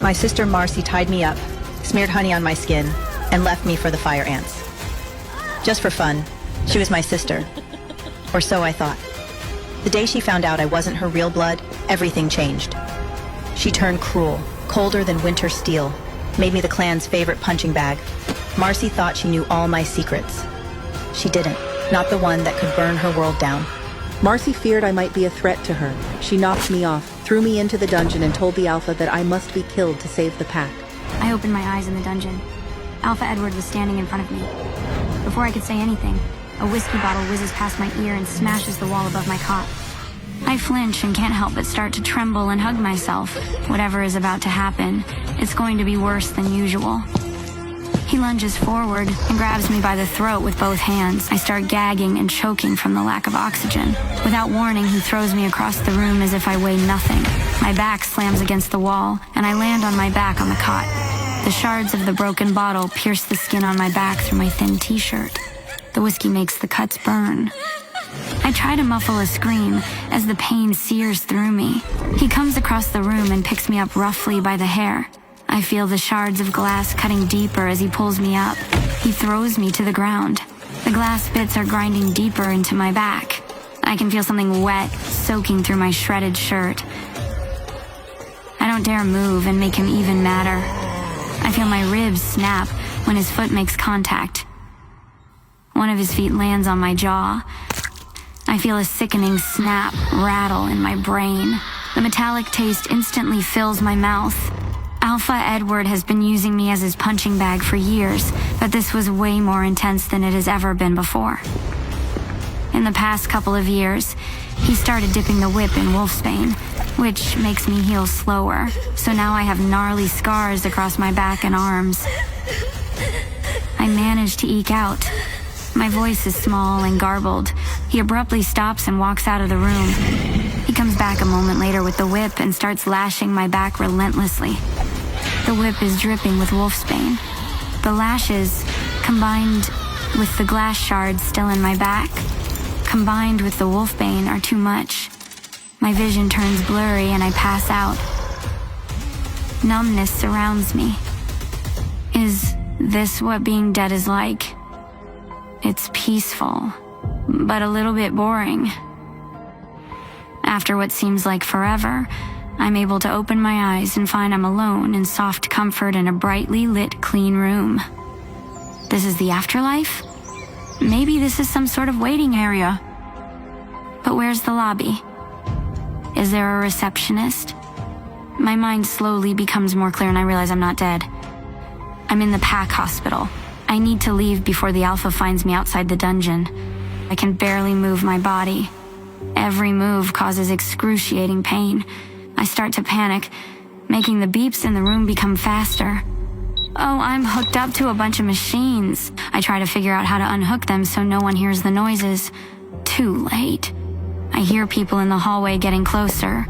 My sister Marcy tied me up, smeared honey on my skin, and left me for the fire ants. Just for fun, she was my sister. Or so I thought. The day she found out I wasn't her real blood, everything changed. She turned cruel, colder than winter steel, made me the clan's favorite punching bag. Marcy thought she knew all my secrets. She didn't, not the one that could burn her world down. Marcy feared I might be a threat to her. She knocked me off, threw me into the dungeon, and told the Alpha that I must be killed to save the pack. I opened my eyes in the dungeon. Alpha Edward was standing in front of me. Before I could say anything, a whiskey bottle whizzes past my ear and smashes the wall above my cot. I flinch and can't help but start to tremble and hug myself. Whatever is about to happen, it's going to be worse than usual. He lunges forward and grabs me by the throat with both hands. I start gagging and choking from the lack of oxygen. Without warning, he throws me across the room as if I weigh nothing. My back slams against the wall, and I land on my back on the cot. The shards of the broken bottle pierce the skin on my back through my thin t-shirt. The whiskey makes the cuts burn. I try to muffle a scream as the pain sears through me. He comes across the room and picks me up roughly by the hair. I feel the shards of glass cutting deeper as he pulls me up. He throws me to the ground. The glass bits are grinding deeper into my back. I can feel something wet soaking through my shredded shirt. I don't dare move and make him even madder. I feel my ribs snap when his foot makes contact. One of his feet lands on my jaw. I feel a sickening snap rattle in my brain. The metallic taste instantly fills my mouth. Alpha Edward has been using me as his punching bag for years, but this was way more intense than it has ever been before. In the past couple of years, he started dipping the whip in wolfsbane, which makes me heal slower, so now I have gnarly scars across my back and arms. I manage to eke out. My voice is small and garbled. He abruptly stops and walks out of the room. He comes back a moment later with the whip and starts lashing my back relentlessly. The whip is dripping with wolfsbane. The lashes, combined with the glass shards still in my back, combined with the wolfbane, are too much. My vision turns blurry and I pass out. Numbness surrounds me. Is this what being dead is like? It's peaceful, but a little bit boring. After what seems like forever, I'm able to open my eyes and find I'm alone in soft comfort in a brightly lit, clean room. This is the afterlife? Maybe this is some sort of waiting area. But where's the lobby? Is there a receptionist? My mind slowly becomes more clear and I realize I'm not dead. I'm in the pack hospital. I need to leave before the Alpha finds me outside the dungeon. I can barely move my body. Every move causes excruciating pain. I start to panic, making the beeps in the room become faster. Oh, I'm hooked up to a bunch of machines. I try to figure out how to unhook them so no one hears the noises. Too late. I hear people in the hallway getting closer.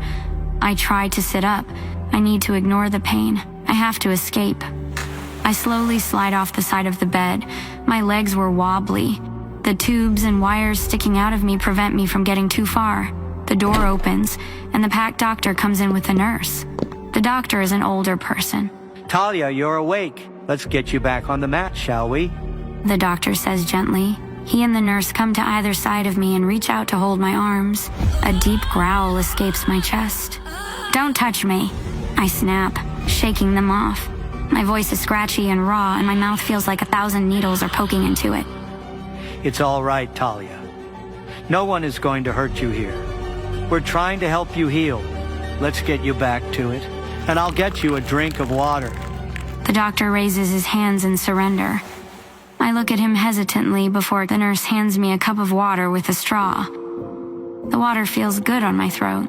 I try to sit up. I need to ignore the pain. I have to escape. I slowly slide off the side of the bed. My legs were wobbly. The tubes and wires sticking out of me prevent me from getting too far. The door opens, and the pack doctor comes in with a nurse. The doctor is an older person. Talia, you're awake. Let's get you back on the mat, shall we? The doctor says gently. He and the nurse come to either side of me and reach out to hold my arms. A deep growl escapes my chest. Don't touch me, I snap, shaking them off. My voice is scratchy and raw, and my mouth feels like 1,000 needles are poking into it. It's all right, Talia. No one is going to hurt you here. We're trying to help you heal. Let's get you back to it, and I'll get you a drink of water. The doctor raises his hands in surrender. I look at him hesitantly before the nurse hands me a cup of water with a straw. The water feels good on my throat.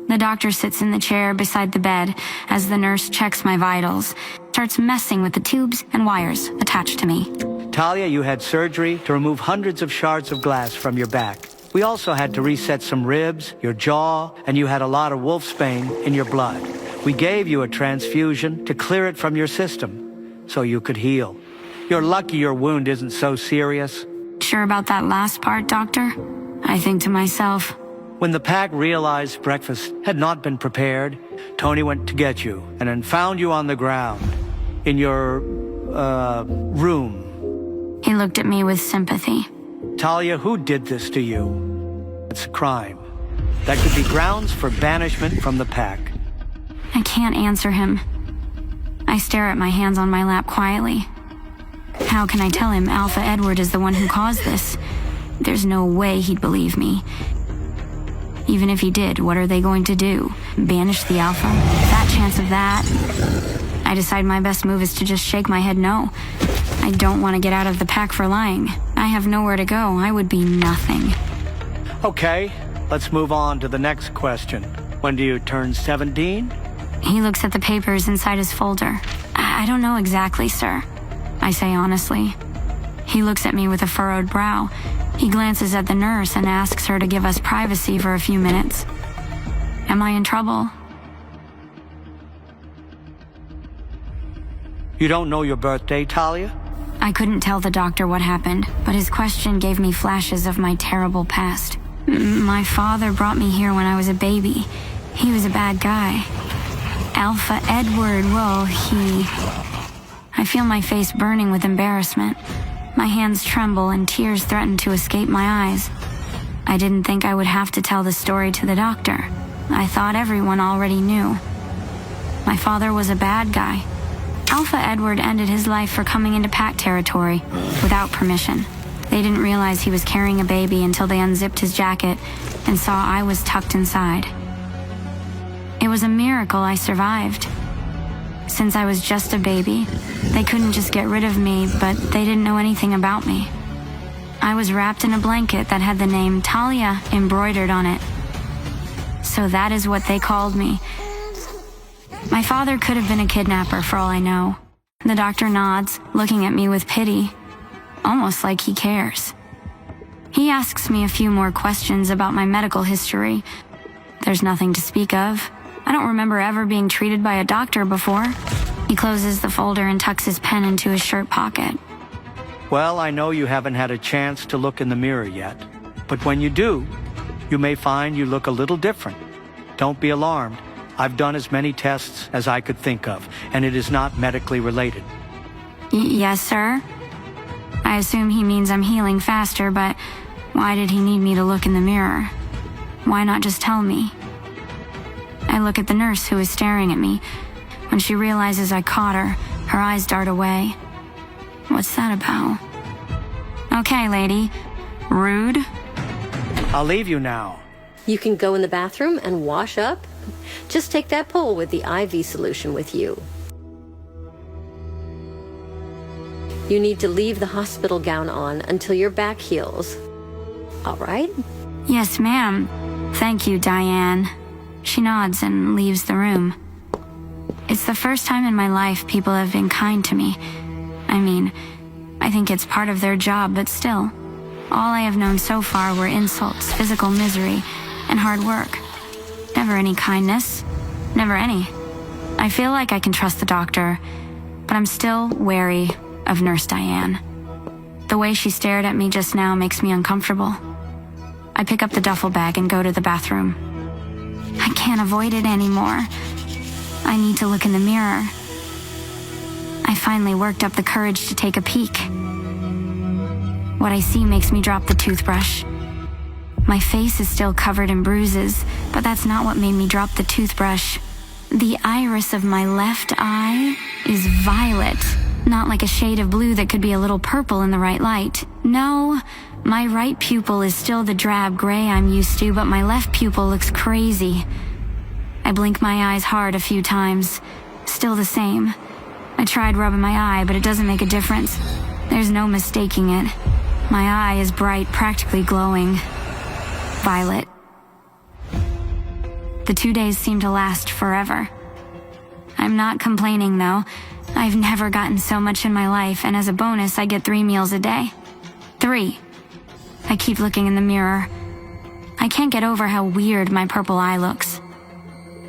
The doctor sits in the chair beside the bed as the nurse checks my vitals, starts messing with the tubes and wires attached to me. Talia, you had surgery to remove hundreds of shards of glass from your back. We also had to reset some ribs, your jaw, and you had a lot of wolfsbane in your blood. We gave you a transfusion to clear it from your system, so you could heal. You're lucky your wound isn't so serious. Sure about that last part, doctor? I think to myself. When the pack realized breakfast had not been prepared, Tony went to get you and then found you on the ground in your, room. He looked at me with sympathy. Talia, who did this to you? It's a crime. That could be grounds for banishment from the pack. I can't answer him. I stare at my hands on my lap quietly. How can I tell him Alpha Edward is the one who caused this? There's no way he'd believe me. Even if he did, what are they going to do? Banish the Alpha? Fat chance of that. I decide my best move is to just shake my head no. I don't want to get out of the pack for lying. I have nowhere to go. I would be nothing. Okay, let's move on to the next question. When do you turn 17? He looks at the papers inside his folder. I don't know exactly, sir. I say honestly. He looks at me with a furrowed brow. He glances at the nurse and asks her to give us privacy for a few minutes. Am I in trouble? You don't know your birthday, Talia? I couldn't tell the doctor what happened, but his question gave me flashes of my terrible past. My father brought me here when I was a baby. He was a bad guy. Alpha Edward, well, I feel my face burning with embarrassment. My hands tremble and tears threaten to escape my eyes. I didn't think I would have to tell the story to the doctor. I thought everyone already knew. My father was a bad guy. Alpha Edward ended his life for coming into pack territory without permission. They didn't realize he was carrying a baby until they unzipped his jacket and saw I was tucked inside. It was a miracle I survived. Since I was just a baby, they couldn't just get rid of me, but they didn't know anything about me. I was wrapped in a blanket that had the name Talia embroidered on it. So that is what they called me. My father could have been a kidnapper for all I know. The doctor nods, looking at me with pity, almost like he cares. He asks me a few more questions about my medical history. There's nothing to speak of. I don't remember ever being treated by a doctor before. He closes the folder and tucks his pen into his shirt pocket. Well, I know you haven't had a chance to look in the mirror yet, but when you do, you may find you look a little different. Don't be alarmed. I've done as many tests as I could think of, and it is not medically related. Yes, sir? I assume he means I'm healing faster, but why did he need me to look in the mirror? Why not just tell me? I look at the nurse who is staring at me. When she realizes I caught her, her eyes dart away. What's that about? Okay, lady. Rude? I'll leave you now. You can go in the bathroom and wash up. Just take that pole with the IV solution with you. You need to leave the hospital gown on until your back heals. All right? Yes, ma'am. Thank you, Diane. She nods and leaves the room. It's the first time in my life people have been kind to me. I mean, I think it's part of their job, but still. All I have known so far were insults, physical misery, and hard work. Never any kindness. Never any. I feel like I can trust the doctor, but I'm still wary of Nurse Diane. The way she stared at me just now makes me uncomfortable. I pick up the duffel bag and go to the bathroom. I can't avoid it anymore. I need to look in the mirror. I finally worked up the courage to take a peek. What I see makes me drop the toothbrush. My face is still covered in bruises, but that's not what made me drop the toothbrush. The iris of my left eye is violet, not like a shade of blue that could be a little purple in the right light. No, my right pupil is still the drab gray I'm used to, but my left pupil looks crazy. I blink my eyes hard a few times. Still the same. I tried rubbing my eye, but it doesn't make a difference. There's no mistaking it. My eye is bright, practically glowing. Violet. The 2 days seem to last forever. I'm not complaining, though. I've never gotten so much in my life, and as a bonus, I get 3 meals a day. 3. I keep looking in the mirror. I can't get over how weird my purple eye looks.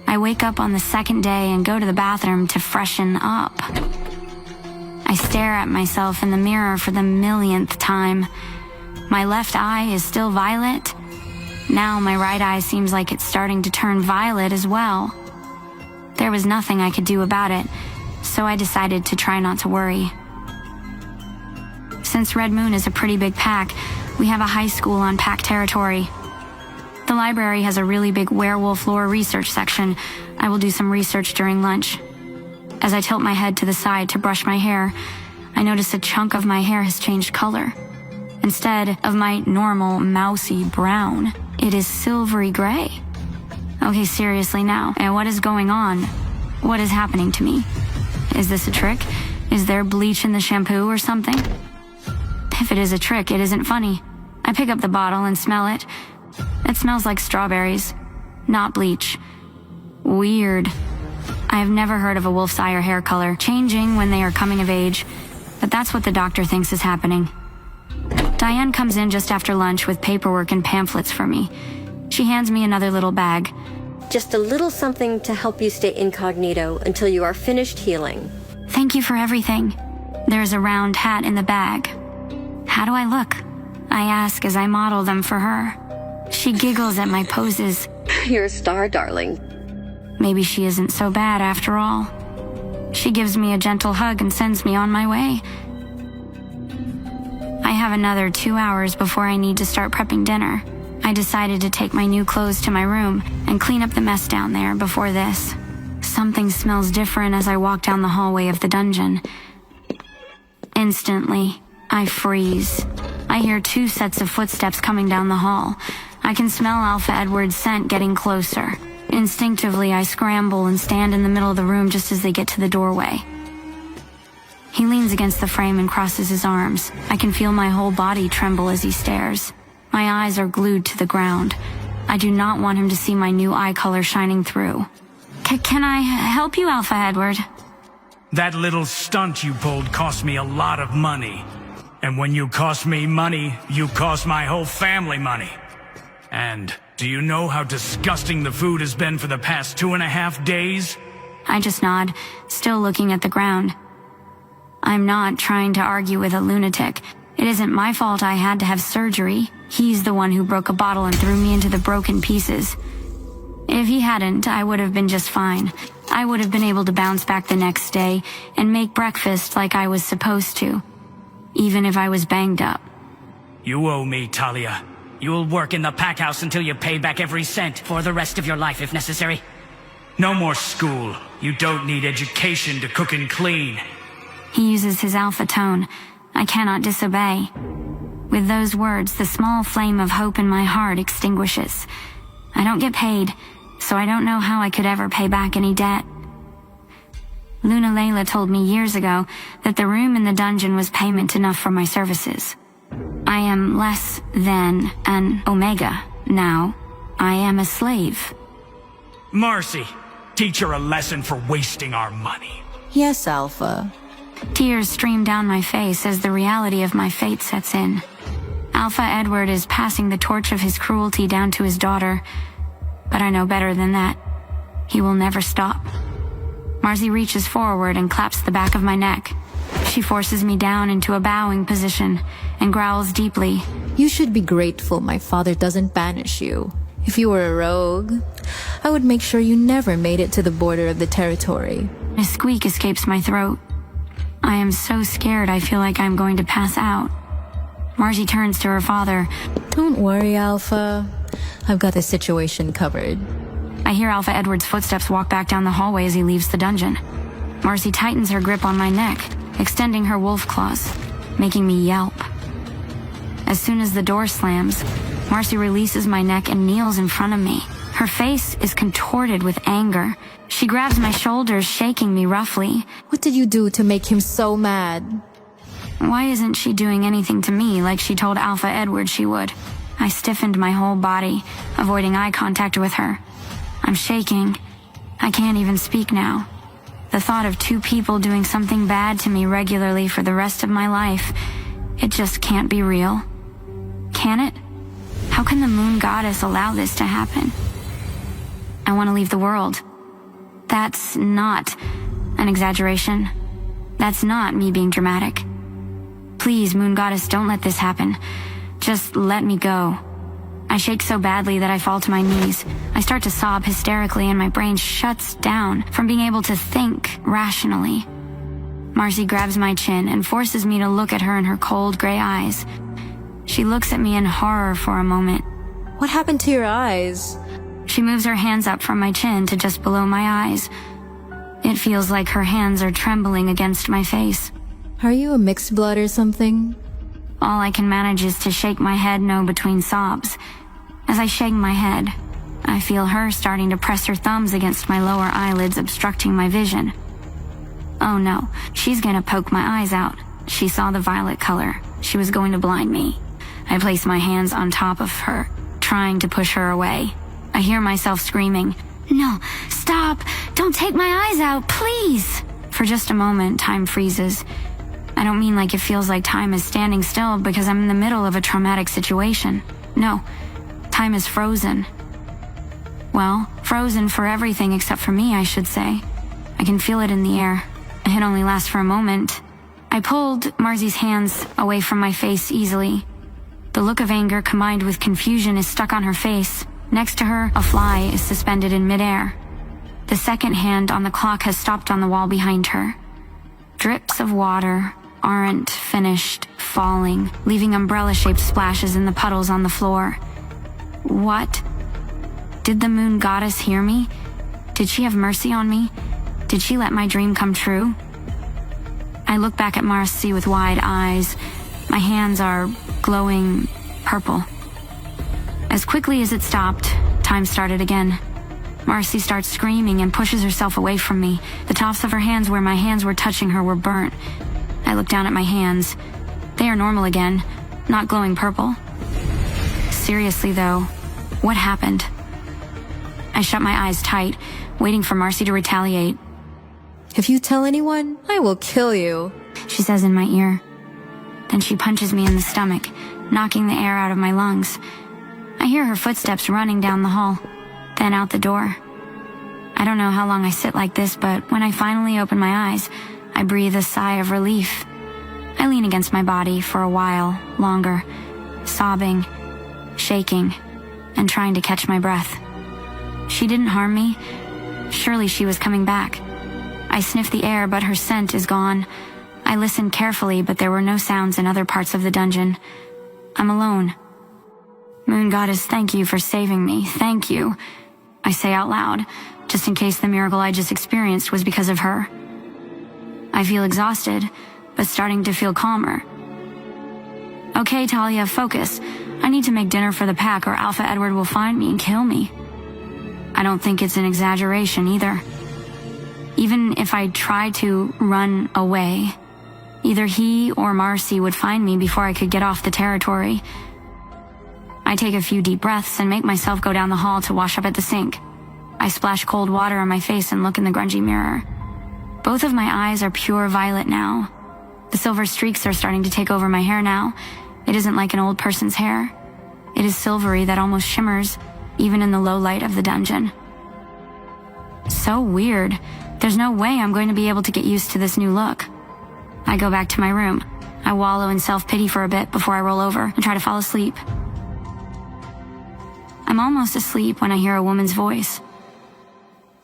I wake up on the second day and go to the bathroom to freshen up. I stare at myself in the mirror for the millionth time. My left eye is still violet, Now my right eye seems like it's starting to turn violet as well. There was nothing I could do about it, so I decided to try not to worry. Since Red Moon is a pretty big pack, we have a high school on pack territory. The library has a really big werewolf lore research section. I will do some research during lunch. As I tilt my head to the side to brush my hair, I notice a chunk of my hair has changed color. Instead of my normal mousy brown, it is silvery gray. Okay, seriously now, and what is going on? What is happening to me? Is this a trick? Is there bleach in the shampoo or something? If it is a trick, it isn't funny. I pick up the bottle and smell it. It smells like strawberries, not bleach. Weird. I have never heard of a wolf's eye or hair color changing when they are coming of age, but that's what the doctor thinks is happening. Diane comes in just after lunch with paperwork and pamphlets for me. She hands me another little bag. Just a little something to help you stay incognito until you are finished healing. Thank you for everything. There's a round hat in the bag. How do I look? I ask as I model them for her. She giggles at my poses. You're a star, darling. Maybe she isn't so bad after all. She gives me a gentle hug and sends me on my way. I have another 2 hours before I need to start prepping dinner. I decided to take my new clothes to my room and clean up the mess down there before this. Something smells different as I walk down the hallway of the dungeon. Instantly, I freeze. I hear 2 sets of footsteps coming down the hall. I can smell Alpha Edward's scent getting closer. Instinctively, I scramble and stand in the middle of the room just as they get to the doorway. He leans against the frame and crosses his arms. I can feel my whole body tremble as he stares. My eyes are glued to the ground. I do not want him to see my new eye color shining through. Can I help you, Alpha Edward? That little stunt you pulled cost me a lot of money. And when you cost me money, you cost my whole family money. And do you know how disgusting the food has been for the past 2.5 days? I just nod, still looking at the ground. I'm not trying to argue with a lunatic. It isn't my fault I had to have surgery. He's the one who broke a bottle and threw me into the broken pieces. If he hadn't, I would have been just fine. I would have been able to bounce back the next day and make breakfast like I was supposed to, even if I was banged up. You owe me, Talia. You'll work in the pack house until you pay back every cent for the rest of your life if necessary. No more school. You don't need education to cook and clean. He uses his alpha tone. I cannot disobey. With those words, the small flame of hope in my heart extinguishes. I don't get paid, so I don't know how I could ever pay back any debt. Luna Layla told me years ago that the room in the dungeon was payment enough for my services. I am less than an Omega now. I am a slave. Marcy, teach her a lesson for wasting our money. Yes, Alpha. Tears stream down my face as the reality of my fate sets in. Alpha Edward is passing the torch of his cruelty down to his daughter, but I know better than that. He will never stop. Marcy reaches forward and claps the back of my neck. She forces me down into a bowing position and growls deeply. You should be grateful my father doesn't banish you. If you were a rogue, I would make sure you never made it to the border of the territory. A squeak escapes my throat. I am so scared I feel like I'm going to pass out. Marcy turns to her father. Don't worry, Alpha. I've got the situation covered. I hear Alpha Edward's footsteps walk back down the hallway as he leaves the dungeon. Marcy tightens her grip on my neck, extending her wolf claws, making me yelp. As soon as the door slams, Marcy releases my neck and kneels in front of me. Her face is contorted with anger. She grabs my shoulders, shaking me roughly. What did you do to make him so mad? Why isn't she doing anything to me like she told Alpha Edward she would? I stiffened my whole body, avoiding eye contact with her. I'm shaking. I can't even speak now. The thought of 2 people doing something bad to me regularly for the rest of my life, it just can't be real. Can it? How can the moon goddess allow this to happen? I want to leave the world. That's not an exaggeration. That's not me being dramatic. Please, moon goddess, don't let this happen. Just let me go. I shake so badly that I fall to my knees. I start to sob hysterically and my brain shuts down from being able to think rationally. Marcy grabs my chin and forces me to look at her in her cold gray eyes. She looks at me in horror for a moment. What happened to your eyes? She moves her hands up from my chin to just below my eyes. It feels like her hands are trembling against my face. Are you a mixed blood or something? All I can manage is to shake my head no between sobs. As I shake my head, I feel her starting to press her thumbs against my lower eyelids, obstructing my vision. Oh no, she's gonna poke my eyes out. She saw the violet color. She was going to blind me. I place my hands on top of her, trying to push her away. I hear myself screaming, "No, stop! Don't take my eyes out, please!" For just a moment, time freezes. I don't mean like it feels like time is standing still because I'm in the middle of a traumatic situation. No, time is frozen. Well, frozen for everything except for me, I should say. I can feel it in the air. It only lasts for a moment. I pulled Marcy's hands away from my face easily. The look of anger combined with confusion is stuck on her face. Next to her, a fly is suspended in midair. The second hand on the clock has stopped on the wall behind her. Drips of water aren't finished falling, leaving umbrella-shaped splashes in the puddles on the floor. What? Did the moon goddess hear me? Did she have mercy on me? Did she let my dream come true? I look back at Marcy with wide eyes. My hands are glowing purple. As quickly as it stopped, time started again. Marcy starts screaming and pushes herself away from me. The tops of her hands where my hands were touching her were burnt. I look down at my hands. They are normal again, not glowing purple. Seriously though, what happened? I shut my eyes tight, waiting for Marcy to retaliate. If you tell anyone, I will kill you, she says in my ear. Then she punches me in the stomach, knocking the air out of my lungs. I hear her footsteps running down the hall, then out the door. I don't know how long I sit like this, but when I finally open my eyes, I breathe a sigh of relief. I lean against my body for a while longer, sobbing, shaking, and trying to catch my breath. She didn't harm me. Surely she was coming back. I sniff the air, but her scent is gone. I listened carefully, but there were no sounds in other parts of the dungeon. I'm alone. Moon Goddess, thank you for saving me. Thank you. I say out loud, just in case the miracle I just experienced was because of her. I feel exhausted, but starting to feel calmer. Okay, Talia, focus. I need to make dinner for the pack or Alpha Edward will find me and kill me. I don't think it's an exaggeration either. Even if I tried to run away, either he or Marcy would find me before I could get off the territory. I take a few deep breaths and make myself go down the hall to wash up at the sink. I splash cold water on my face and look in the grungy mirror. Both of my eyes are pure violet now. The silver streaks are starting to take over my hair now. It isn't like an old person's hair. It is silvery that almost shimmers, even in the low light of the dungeon. So weird. There's no way I'm going to be able to get used to this new look. I go back to my room. I wallow in self-pity for a bit before I roll over and try to fall asleep. I'm almost asleep when I hear a woman's voice.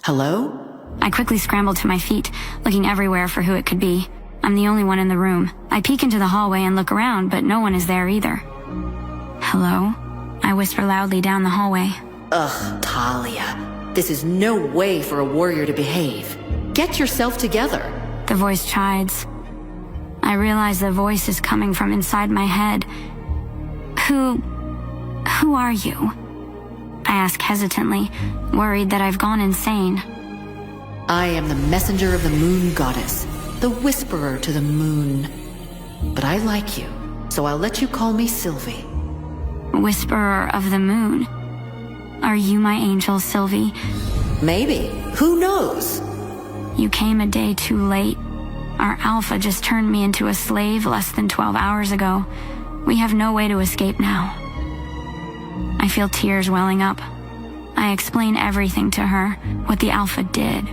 Hello? I quickly scramble to my feet, looking everywhere for who it could be. I'm the only one in the room. I peek into the hallway and look around, but no one is there either. Hello? I whisper loudly down the hallway. Ugh, Talia. This is no way for a warrior to behave. Get yourself together. The voice chides. I realize the voice is coming from inside my head. Who are you? I ask hesitantly, worried that I've gone insane. I am the messenger of the moon goddess, the whisperer to the moon. But I like you, so I'll let you call me Sylvie. Whisperer of the moon. Are you my angel, Sylvie? Maybe. Who knows? You came a day too late. Our Alpha just turned me into a slave less than 12 hours ago. We have no way to escape now. I feel tears welling up. I explain everything to her, what the Alpha did,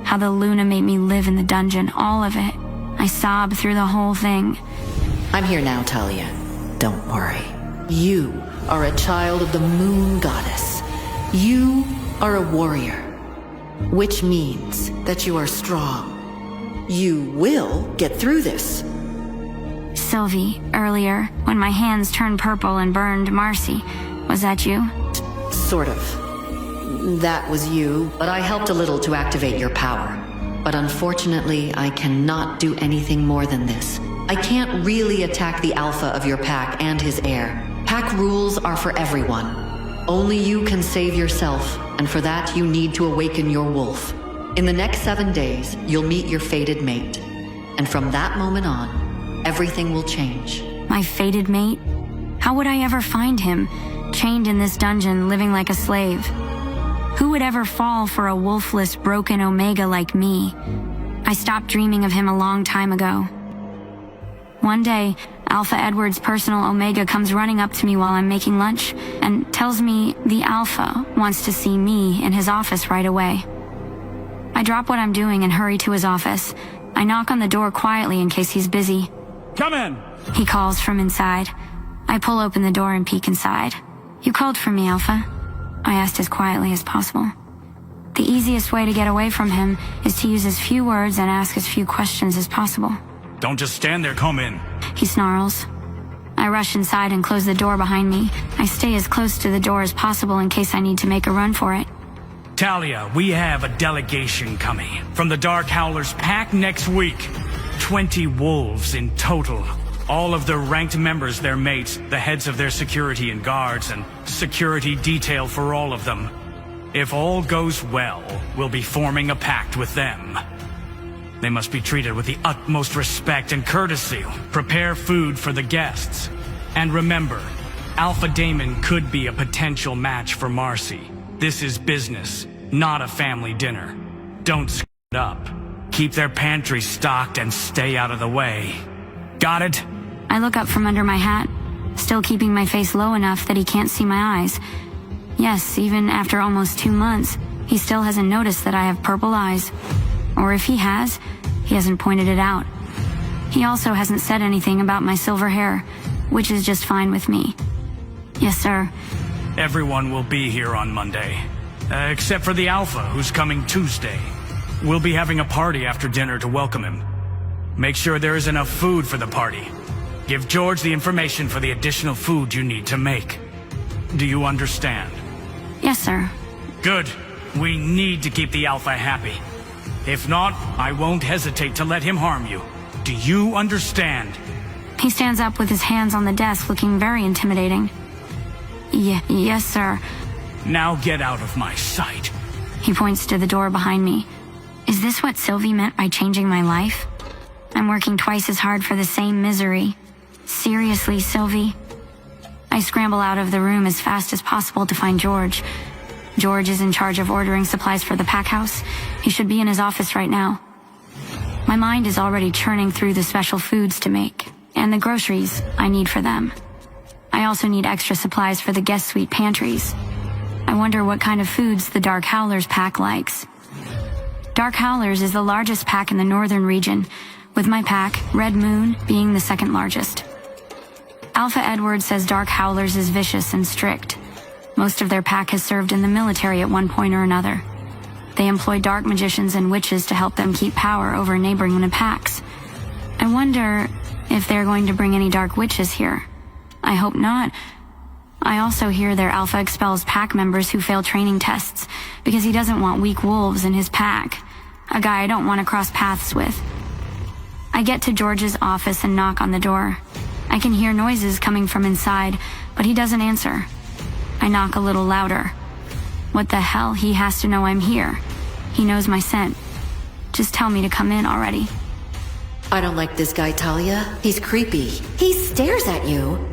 how the Luna made me live in the dungeon, all of it. I sob through the whole thing. I'm here now, Talia. Don't worry. You are a child of the Moon Goddess. You are a warrior, which means that you are strong. You will get through this. Sylvie, earlier, when my hands turned purple and burned Marcy, was that you? Sort of. That was you, but I helped a little to activate your power. But unfortunately, I cannot do anything more than this. I can't really attack the alpha of your pack and his heir. Pack rules are for everyone. Only you can save yourself, and for that you need to awaken your wolf. In the next 7 days, you'll meet your fated mate. And from that moment on, everything will change. My fated mate? How would I ever find him, chained in this dungeon, living like a slave? Who would ever fall for a wolfless, broken Omega like me? I stopped dreaming of him a long time ago. One day, Alpha Edward's personal Omega comes running up to me while I'm making lunch and tells me the Alpha wants to see me in his office right away. I drop what I'm doing and hurry to his office. I knock on the door quietly in case he's busy. Come in! He calls from inside. I pull open the door and peek inside. You called for me, Alpha? I asked as quietly as possible. The easiest way to get away from him is to use as few words and ask as few questions as possible. Don't just stand there, come in. He snarls. I rush inside and close the door behind me. I stay as close to the door as possible in case I need to make a run for it. Talia, we have a delegation coming from the Dark Howlers pack next week. 20 wolves in total. All of their ranked members, their mates, the heads of their security and guards, and security detail for all of them. If all goes well, we'll be forming a pact with them. They must be treated with the utmost respect and courtesy. Prepare food for the guests. And remember, Alpha Daemon could be a potential match for Marcy. This is business, not a family dinner. Don't screw it up. Keep their pantry stocked and stay out of the way. Got it? I look up from under my hat, still keeping my face low enough that he can't see my eyes. Yes, even after almost 2 months, he still hasn't noticed that I have purple eyes. Or if he has, he hasn't pointed it out. He also hasn't said anything about my silver hair, which is just fine with me. Yes, sir. Everyone will be here on Monday. Except for the Alpha, who's coming Tuesday. We'll be having a party after dinner to welcome him. Make sure there is enough food for the party. Give George the information for the additional food you need to make. Do you understand? Yes, sir. Good. We need to keep the Alpha happy. If not, I won't hesitate to let him harm you. Do you understand? He stands up with his hands on the desk, looking very intimidating. Yes, sir. Now get out of my sight. He points to the door behind me. Is this what Sylvie meant by changing my life? I'm working twice as hard for the same misery. Seriously, Sylvie? I scramble out of the room as fast as possible to find George. George is in charge of ordering supplies for the pack house. He should be in his office right now. My mind is already churning through the special foods to make, and the groceries I need for them. I also need extra supplies for the guest suite pantries. I wonder what kind of foods the Dark Howlers pack likes. Dark Howlers is the largest pack in the northern region, with my pack, Red Moon, being the second largest. Alpha Edward says Dark Howlers is vicious and strict. Most of their pack has served in the military at one point or another. They employ dark magicians and witches to help them keep power over neighboring packs. I wonder if they're going to bring any dark witches here. I hope not. I also hear their Alpha expels pack members who fail training tests because he doesn't want weak wolves in his pack, a guy I don't want to cross paths with. I get to George's office and knock on the door. I can hear noises coming from inside, but he doesn't answer. I knock a little louder. What the hell? He has to know I'm here. He knows my scent. Just tell me to come in already. I don't like this guy, Talia. He's creepy. He stares at you.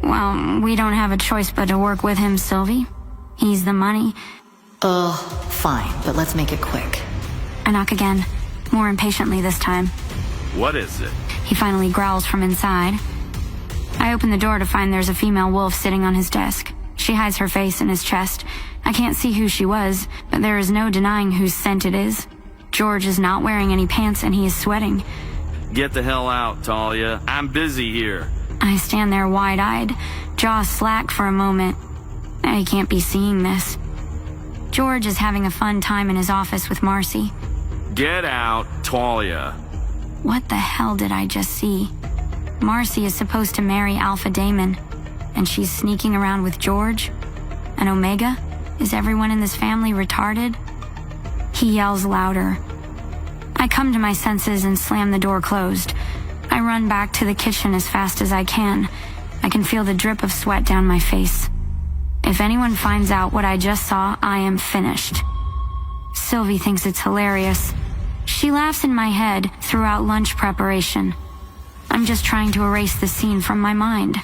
Well, we don't have a choice but to work with him, Sylvie. He's the money. Fine, but let's make it quick. I knock again, more impatiently this time. What is it? He finally growls from inside. I open the door to find there's a female wolf sitting on his desk. She hides her face in his chest. I can't see who she was, but there is no denying whose scent it is. George is not wearing any pants and he is sweating. Get the hell out, Talia. I'm busy here. I stand there wide-eyed, jaw slack for a moment. I can't be seeing this. George is having a fun time in his office with Marcy. Get out, Talia. What the hell did I just see? Marcy is supposed to marry Alpha Damon, and she's sneaking around with George? And Omega? Is everyone in this family retarded? He yells louder. I come to my senses and slam the door closed. I run back to the kitchen as fast as I can. I can feel the drip of sweat down my face. If anyone finds out what I just saw, I am finished. Sylvie thinks it's hilarious. She laughs in my head throughout lunch preparation. I'm just trying to erase the scene from my mind.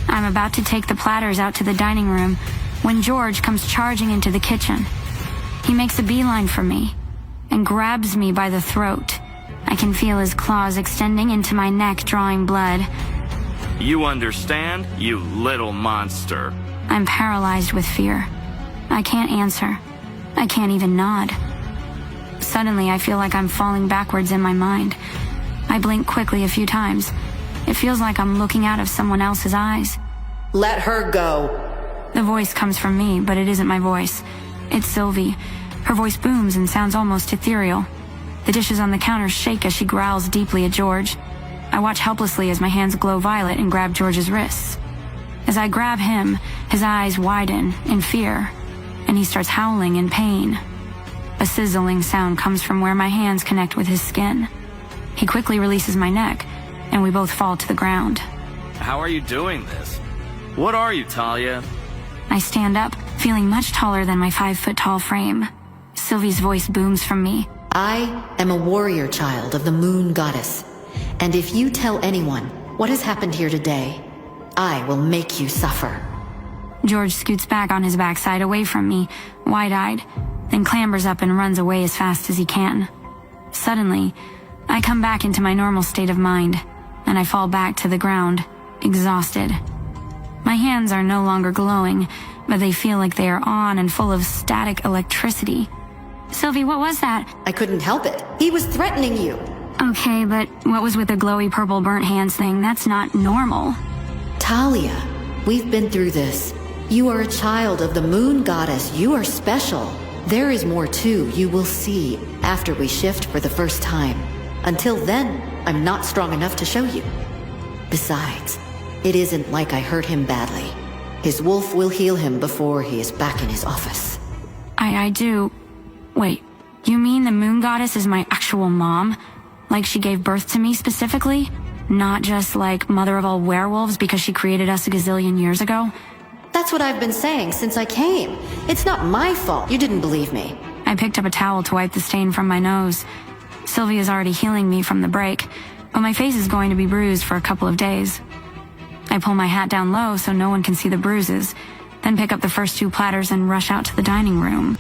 I'm about to take the platters out to the dining room when George comes charging into the kitchen. He makes a beeline for me and grabs me by the throat. I can feel his claws extending into my neck, drawing blood. You understand, you little monster? I'm paralyzed with fear. I can't answer. I can't even nod. Suddenly, I feel like I'm falling backwards in my mind. I blink quickly a few times. It feels like I'm looking out of someone else's eyes. Let her go. The voice comes from me, but it isn't my voice. It's Sylvie. Her voice booms and sounds almost ethereal. The dishes on the counter shake as she growls deeply at George. I watch helplessly as my hands glow violet and grab George's wrists. As I grab him, his eyes widen in fear, and he starts howling in pain. A sizzling sound comes from where my hands connect with his skin. He quickly releases my neck, and we both fall to the ground. How are you doing this? What are you, Talia? I stand up, feeling much taller than my 5-foot-tall frame. Sylvie's voice booms from me. I am a warrior child of the moon goddess. And if you tell anyone what has happened here today, I will make you suffer. George scoots back on his backside away from me, wide-eyed, then clambers up and runs away as fast as he can. Suddenly, I come back into my normal state of mind, and I fall back to the ground, exhausted. My hands are no longer glowing, but they feel like they are on and full of static electricity. Sylvie, what was that? I couldn't help it. He was threatening you. Okay, but what was with the glowy purple burnt hands thing? That's not normal. Talia, we've been through this. You are a child of the moon goddess. You are special. There is more too, you will see, after we shift for the first time. Until then, I'm not strong enough to show you. Besides, it isn't like I hurt him badly. His wolf will heal him before he is back in his office. I do. Wait, you mean the moon goddess is my actual mom? Like she gave birth to me specifically? Not just like mother of all werewolves because she created us a gazillion years ago? That's what I've been saying since I came. It's not my fault. You didn't believe me. I picked up a towel to wipe the stain from my nose. Sylvie is already healing me from the break, but my face is going to be bruised for a couple of days. I pull my hat down low so no one can see the bruises, then pick up the first 2 platters and rush out to the dining room.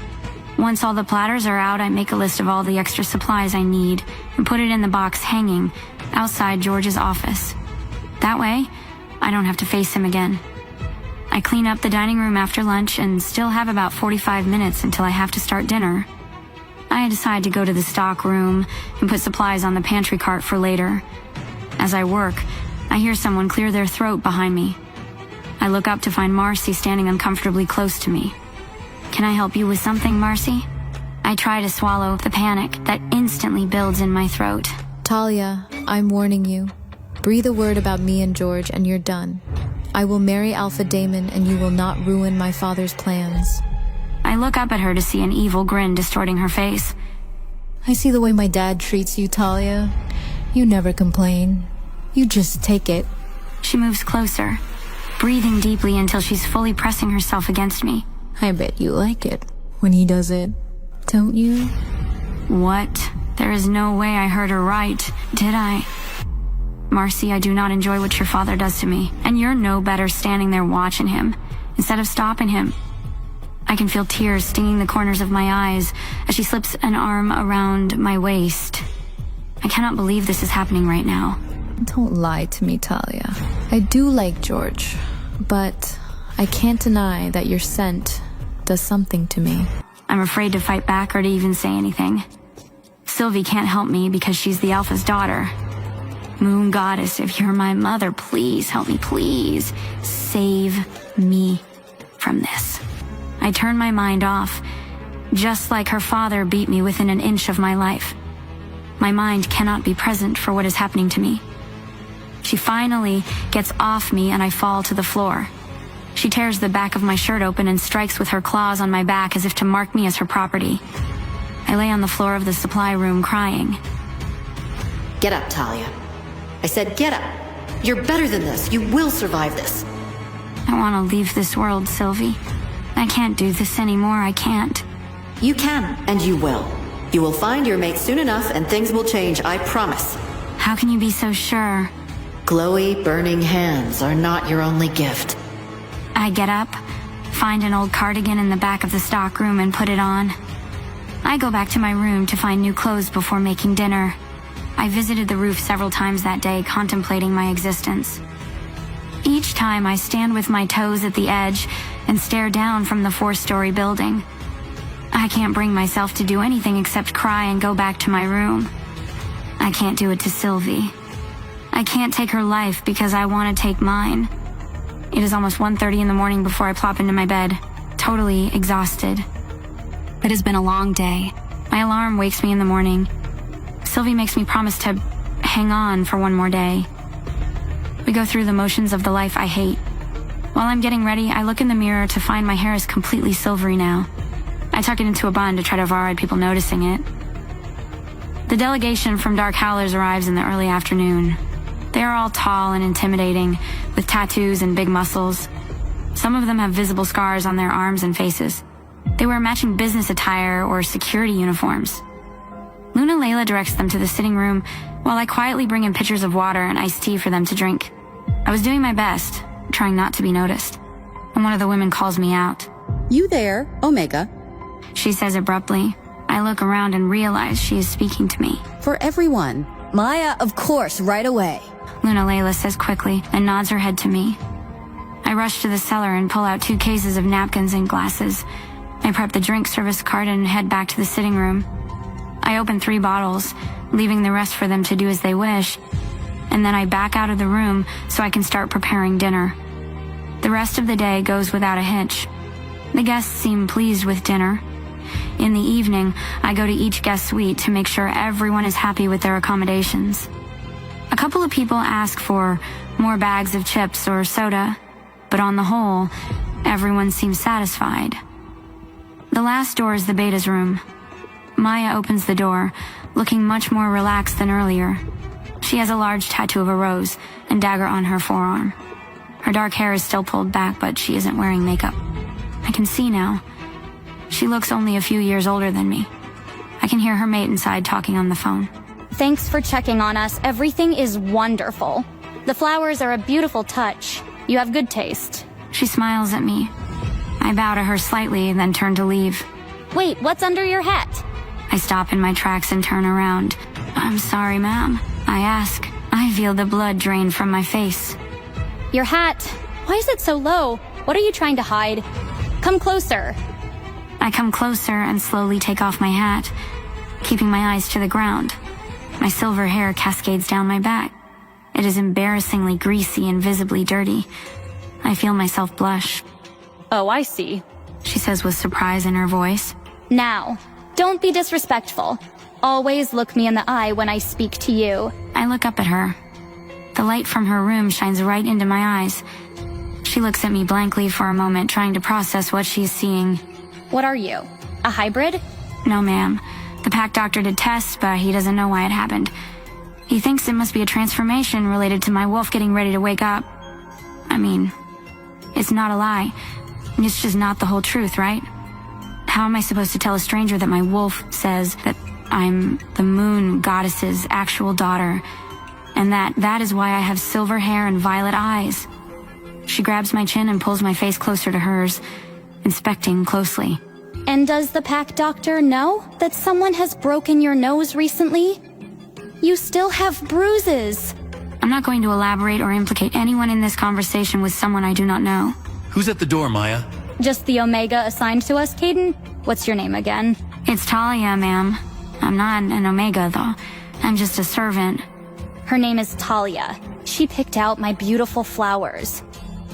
Once all the platters are out, I make a list of all the extra supplies I need and put it in the box hanging outside George's office. That way, I don't have to face him again. I clean up the dining room after lunch and still have about 45 minutes until I have to start dinner. I decide to go to the stock room and put supplies on the pantry cart for later. As I work, I hear someone clear their throat behind me. I look up to find Marcy standing uncomfortably close to me. Can I help you with something, Marcy? I try to swallow the panic that instantly builds in my throat. Talia, I'm warning you. Breathe a word about me and George and you're done. I will marry Alpha Damon and you will not ruin my father's plans. I look up at her to see an evil grin distorting her face. I see the way my dad treats you, Talia. You never complain. You just take it. She moves closer, breathing deeply until she's fully pressing herself against me. I bet you like it when he does it, don't you? What? There is no way I heard her right, did I? Marcy, I do not enjoy what your father does to me, and you're no better standing there watching him, instead of stopping him. I can feel tears stinging the corners of my eyes as she slips an arm around my waist. I cannot believe this is happening right now. Don't lie to me, Talia. I do like George, but I can't deny that your scent does something to me. I'm afraid to fight back or to even say anything. Sylvie can't help me because she's the Alpha's daughter. Moon goddess, if you're my mother, please help me, please. Save me from this. I turn my mind off, just like her father beat me within an inch of my life. My mind cannot be present for what is happening to me. She finally gets off me and I fall to the floor. She tears the back of my shirt open and strikes with her claws on my back as if to mark me as her property. I lay on the floor of the supply room crying. Get up, Talia. I said get up. You're better than this. You will survive this. I want to leave this world, Sylvie. I can't do this anymore, I can't. You can, and you will. You will find your mate soon enough and things will change, I promise. How can you be so sure? Glowy, burning hands are not your only gift. I get up, find an old cardigan in the back of the stockroom and put it on. I go back to my room to find new clothes before making dinner. I visited the roof several times that day, contemplating my existence. Each time I stand with my toes at the edge and stare down from the 4-story building. I can't bring myself to do anything except cry and go back to my room. I can't do it to Sylvie. I can't take her life because I want to take mine. It is almost 1:30 in the morning before I plop into my bed, totally exhausted. It has been a long day. My alarm wakes me in the morning. Sylvie makes me promise to hang on for one more day. We go through the motions of the life I hate. While I'm getting ready, I look in the mirror to find my hair is completely silvery now. I tuck it into a bun to try to avoid people noticing it. The delegation from Dark Howlers arrives in the early afternoon. They are all tall and intimidating, with tattoos and big muscles. Some of them have visible scars on their arms and faces. They wear matching business attire or security uniforms. Luna Layla directs them to the sitting room while I quietly bring in pitchers of water and iced tea for them to drink. I was doing my best, trying not to be noticed, and one of the women calls me out. You there, Omega? She says abruptly. I look around and realize she is speaking to me. For everyone. Maya, of course, right away. Luna Layla says quickly and nods her head to me. I rush to the cellar and pull out 2 cases of napkins and glasses. I prep the drink service cart and head back to the sitting room. I open 3 bottles, leaving the rest for them to do as they wish, and then I back out of the room so I can start preparing dinner. The rest of the day goes without a hitch. The guests seem pleased with dinner. In the evening, I go to each guest suite to make sure everyone is happy with their accommodations. A couple of people ask for more bags of chips or soda, but on the whole, everyone seems satisfied. The last door is the beta's room. Maya opens the door, looking much more relaxed than earlier. She has a large tattoo of a rose and dagger on her forearm. Her dark hair is still pulled back, but she isn't wearing makeup. I can see now. She looks only a few years older than me. I can hear her mate inside talking on the phone. Thanks for checking on us. Everything is wonderful. The flowers are a beautiful touch. You have good taste. She smiles at me. I bow to her slightly, then turn to leave. Wait, what's under your hat? I stop in my tracks and turn around. I'm sorry, ma'am. I ask. I feel the blood drain from my face. Your hat. Why is it so low? What are you trying to hide? Come closer. I come closer and slowly take off my hat, keeping my eyes to the ground. My silver hair cascades down my back. It is embarrassingly greasy and visibly dirty. I feel myself blush. Oh, I see. She says with surprise in her voice. Now, don't be disrespectful. Always look me in the eye when I speak to you. I look up at her. The light from her room shines right into my eyes. She looks at me blankly for a moment, trying to process what she's seeing. What are you? A hybrid? No, ma'am. The pack doctor did tests, but he doesn't know why it happened. He thinks it must be a transformation related to my wolf getting ready to wake up. I mean, it's not a lie. It's just not the whole truth, right? How am I supposed to tell a stranger that my wolf says that I'm the moon goddess's actual daughter, and that is why I have silver hair and violet eyes? She grabs my chin and pulls my face closer to hers, inspecting closely. And does the pack doctor know that someone has broken your nose recently? You still have bruises. I'm not going to elaborate or implicate anyone in this conversation with someone I do not know. Who's at the door, Maya? Just the Omega assigned to us, Caden? What's your name again? It's Talia, ma'am. I'm not an Omega, though. I'm just a servant. Her name is Talia. She picked out my beautiful flowers.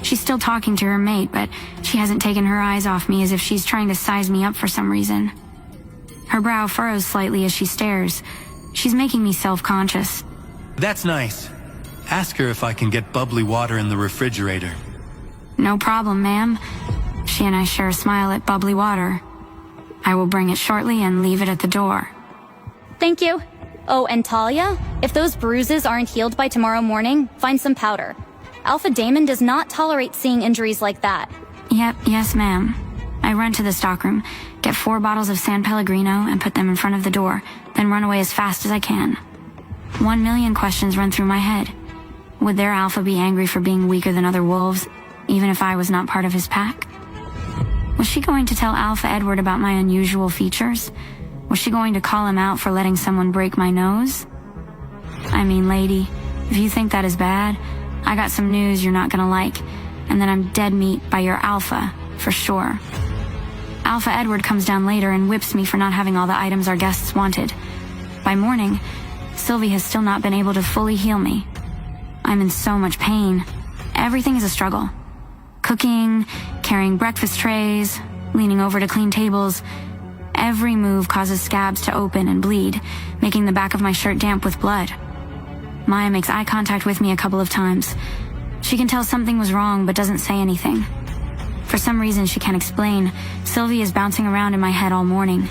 She's still talking to her mate, but she hasn't taken her eyes off me as if she's trying to size me up for some reason. Her brow furrows slightly as she stares. She's making me self-conscious. That's nice. Ask her if I can get bubbly water in the refrigerator. No problem, ma'am. She and I share a smile at bubbly water. I will bring it shortly and leave it at the door. Thank you. Oh, and Talia, if those bruises aren't healed by tomorrow morning, find some powder. Alpha Damon does not tolerate seeing injuries like that. Yes, ma'am. I run to the stockroom, get 4 bottles of San Pellegrino and put them in front of the door, then run away as fast as I can. 1 million questions run through my head. Would their Alpha be angry for being weaker than other wolves, even if I was not part of his pack? Was she going to tell Alpha Edward about my unusual features? Was she going to call him out for letting someone break my nose? I mean, lady, if you think that is bad, I got some news you're not gonna like, and then I'm dead meat by your Alpha, for sure. Alpha Edward comes down later and whips me for not having all the items our guests wanted. By morning, Sylvie has still not been able to fully heal me. I'm in so much pain. Everything is a struggle. Cooking, carrying breakfast trays, leaning over to clean tables. Every move causes scabs to open and bleed, making the back of my shirt damp with blood. Maya makes eye contact with me a couple of times. She can tell something was wrong but doesn't say anything. For some reason she can't explain, Sylvie is bouncing around in my head all morning.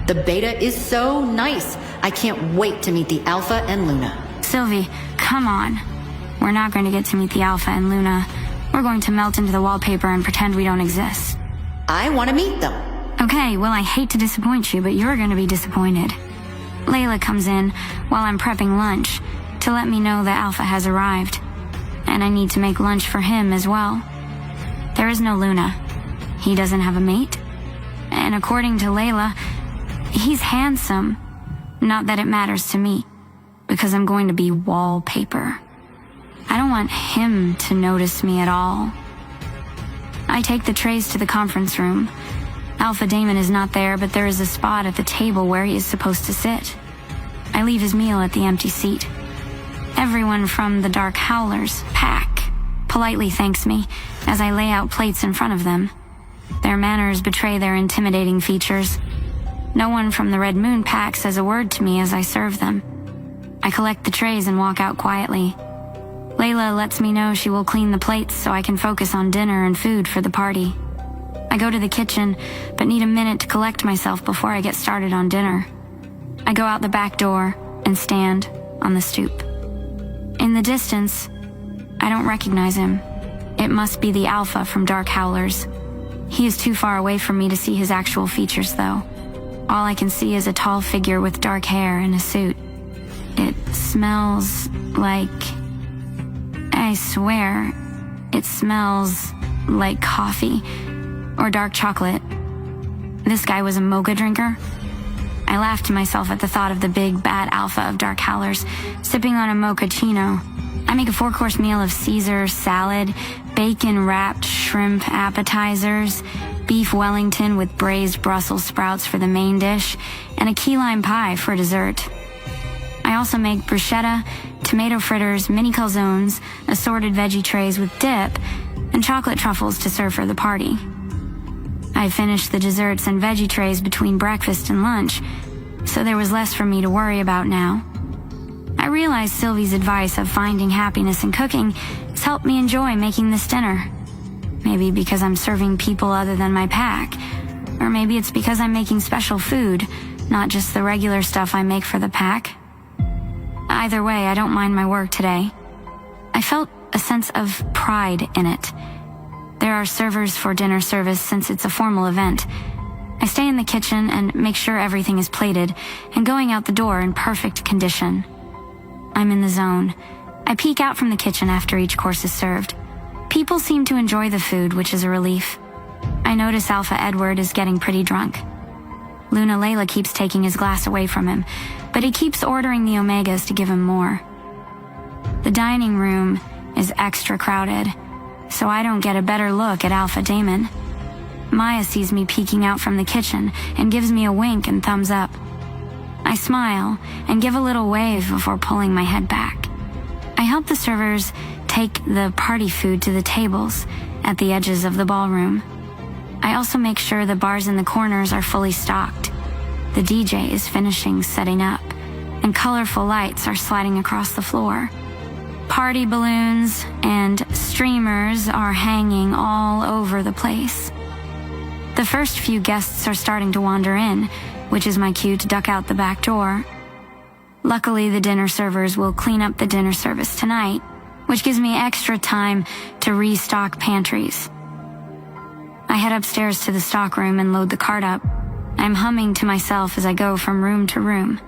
The beta is so nice. I can't wait to meet the Alpha and Luna. Sylvie, come on. We're not going to get to meet the Alpha and Luna. We're going to melt into the wallpaper and pretend we don't exist. I want to meet them. Okay, well, I hate to disappoint you, but you're going to be disappointed. Layla comes in while I'm prepping lunch to let me know that Alpha has arrived. And I need to make lunch for him as well. There is no Luna. He doesn't have a mate. And according to Layla, he's handsome. Not that it matters to me, because I'm going to be wallpaper. I don't want him to notice me at all. I take the trays to the conference room. Alpha Damon is not there, but there is a spot at the table where he is supposed to sit. I leave his meal at the empty seat. Everyone from the Dark Howlers pack politely thanks me as I lay out plates in front of them. Their manners betray their intimidating features. No one from the Red Moon pack says a word to me as I serve them. I collect the trays and walk out quietly. Layla lets me know she will clean the plates so I can focus on dinner and food for the party. I go to the kitchen, but need a minute to collect myself before I get started on dinner. I go out the back door and stand on the stoop. In the distance, I don't recognize him. It must be the Alpha from Dark Howlers. He is too far away from me to see his actual features, though. All I can see is a tall figure with dark hair and a suit. It smells like... I swear, it smells like coffee or dark chocolate. This guy was a mocha drinker. I laughed to myself at the thought of the big, bad Alpha of Dark Howlers sipping on a mochaccino. I make a 4-course meal of Caesar salad, bacon-wrapped shrimp appetizers, beef Wellington with braised Brussels sprouts for the main dish, and a key lime pie for dessert. I also make bruschetta, tomato fritters, mini calzones, assorted veggie trays with dip, and chocolate truffles to serve for the party. I finished the desserts and veggie trays between breakfast and lunch, so there was less for me to worry about now. I realized Sylvie's advice of finding happiness in cooking has helped me enjoy making this dinner. Maybe because I'm serving people other than my pack, or maybe it's because I'm making special food, not just the regular stuff I make for the pack. Either way, I don't mind my work today. I felt a sense of pride in it. There are servers for dinner service since it's a formal event. I stay in the kitchen and make sure everything is plated and going out the door in perfect condition. I'm in the zone. I peek out from the kitchen after each course is served. People seem to enjoy the food, which is a relief. I notice Alpha Edward is getting pretty drunk. Luna Layla keeps taking his glass away from him, but he keeps ordering the Omegas to give him more. The dining room is extra crowded, so I don't get a better look at Alpha Damon. Maya sees me peeking out from the kitchen and gives me a wink and thumbs up. I smile and give a little wave before pulling my head back. help the servers take the party food to the tables at the edges of the ballroom. I also make sure the bars in the corners are fully stocked. The DJ is finishing setting up, and colorful lights are sliding across the floor. Party balloons and streamers are hanging all over the place. The first few guests are starting to wander in, which is my cue to duck out the back door. Luckily, the dinner servers will clean up the dinner service tonight, which gives me extra time to restock pantries. I head upstairs to the stockroom and load the cart up. I'm humming to myself as I go from room to room.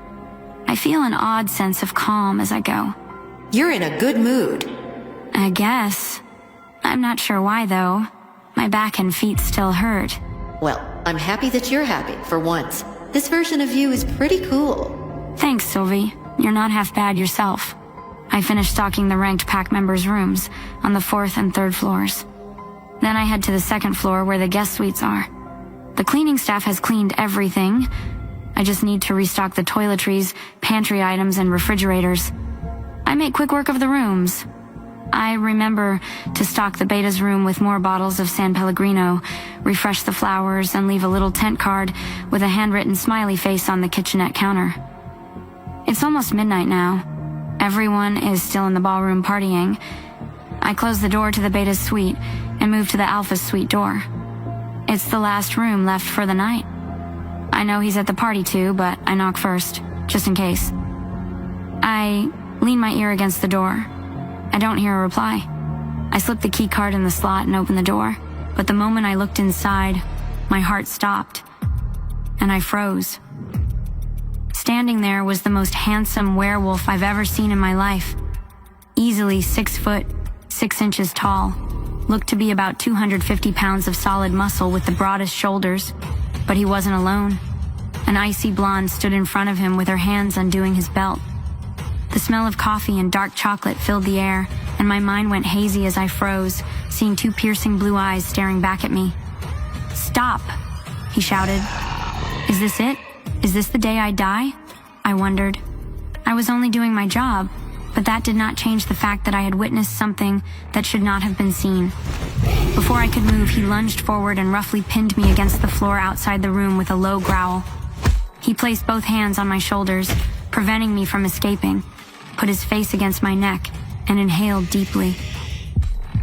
I feel an odd sense of calm as I go. You're in a good mood. I guess. I'm not sure why, though. My back and feet still hurt. Well, I'm happy that you're happy, for once. This version of you is pretty cool. Thanks, Sylvie. You're not half bad yourself. I finish stocking the ranked pack members' rooms on the 4th and 3rd floors. Then I head to the 2nd floor where the guest suites are. The cleaning staff has cleaned everything. I just need to restock the toiletries, pantry items, and refrigerators. I make quick work of the rooms. I remember to stock the beta's room with more bottles of San Pellegrino, refresh the flowers, and leave a little tent card with a handwritten smiley face on the kitchenette counter. It's almost midnight now. Everyone is still in the ballroom partying. I close the door to the beta's suite and move to the alpha's suite door. It's the last room left for the night. I know he's at the party too, but I knock first, just in case. I lean my ear against the door. I don't hear a reply. I slip the key card in the slot and open the door, but the moment I looked inside, my heart stopped, and I froze. Standing there was the most handsome werewolf I've ever seen in my life. Easily 6 foot, 6 inches tall, looked to be about 250 pounds of solid muscle with the broadest shoulders, but he wasn't alone. An icy blonde stood in front of him with her hands undoing his belt. The smell of coffee and dark chocolate filled the air, and my mind went hazy as I froze, seeing 2 piercing blue eyes staring back at me. "Stop!" he shouted. "Is this it? Is this the day I die?" I wondered. I was only doing my job, but that did not change the fact that I had witnessed something that should not have been seen. Before I could move, he lunged forward and roughly pinned me against the floor outside the room with a low growl. He placed both hands on my shoulders, preventing me from escaping, put his face against my neck, and inhaled deeply.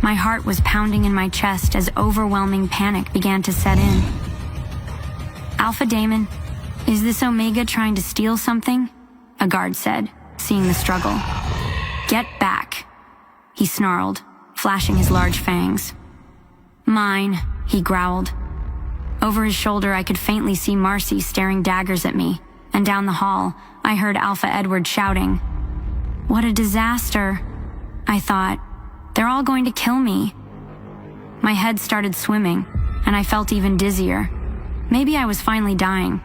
My heart was pounding in my chest as overwhelming panic began to set in. "Alpha Damon, is this Omega trying to steal something?" a guard said, seeing the struggle. "Get back," he snarled, flashing his large fangs. "Mine," he growled. Over his shoulder, I could faintly see Marcy staring daggers at me, and down the hall, I heard Alpha Edward shouting. What a disaster, I thought. They're all going to kill me. My head started swimming, and I felt even dizzier. Maybe I was finally dying.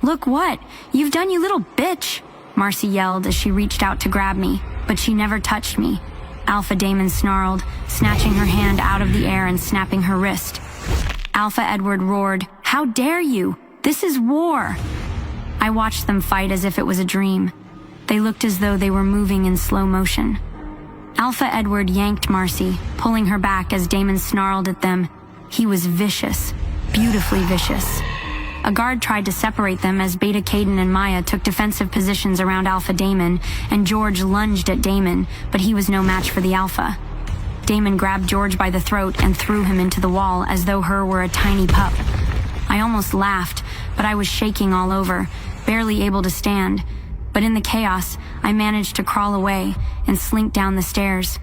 "Look what? You've done, you little bitch!" Marcy yelled as she reached out to grab me, but she never touched me. Alpha Damon snarled, snatching her hand out of the air and snapping her wrist. Alpha Edward roared, "How dare you? This is war!" I watched them fight as if it was a dream. They looked as though they were moving in slow motion. Alpha Edward yanked Marcy, pulling her back as Damon snarled at them. He was vicious, beautifully vicious. A guard tried to separate them as Beta Caden and Maya took defensive positions around Alpha Damon, and George lunged at Damon, but he was no match for the Alpha. Damon grabbed George by the throat and threw him into the wall as though her were a tiny pup. I almost laughed, but I was shaking all over, barely able to stand. But in the chaos, I managed to crawl away and slink down the stairs.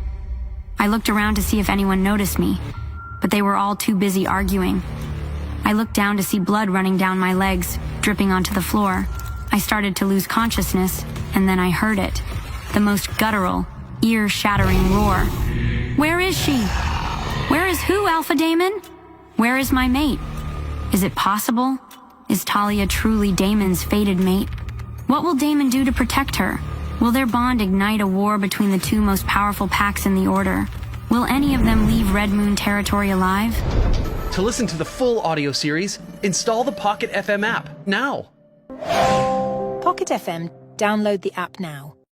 I looked around to see if anyone noticed me, but they were all too busy arguing. I looked down to see blood running down my legs, dripping onto the floor. I started to lose consciousness, and then I heard it. The most guttural, ear-shattering roar. "Where is she? Where is who, Alpha Damon? Where is my mate? Is it possible? Is Talia truly Damon's fated mate? What will Damon do to protect her? Will their bond ignite a war between the 2 most powerful packs in the Order? Will any of them leave Red Moon territory alive?" To listen to the full audio series, install the Pocket FM app now. Pocket FM. Download the app now.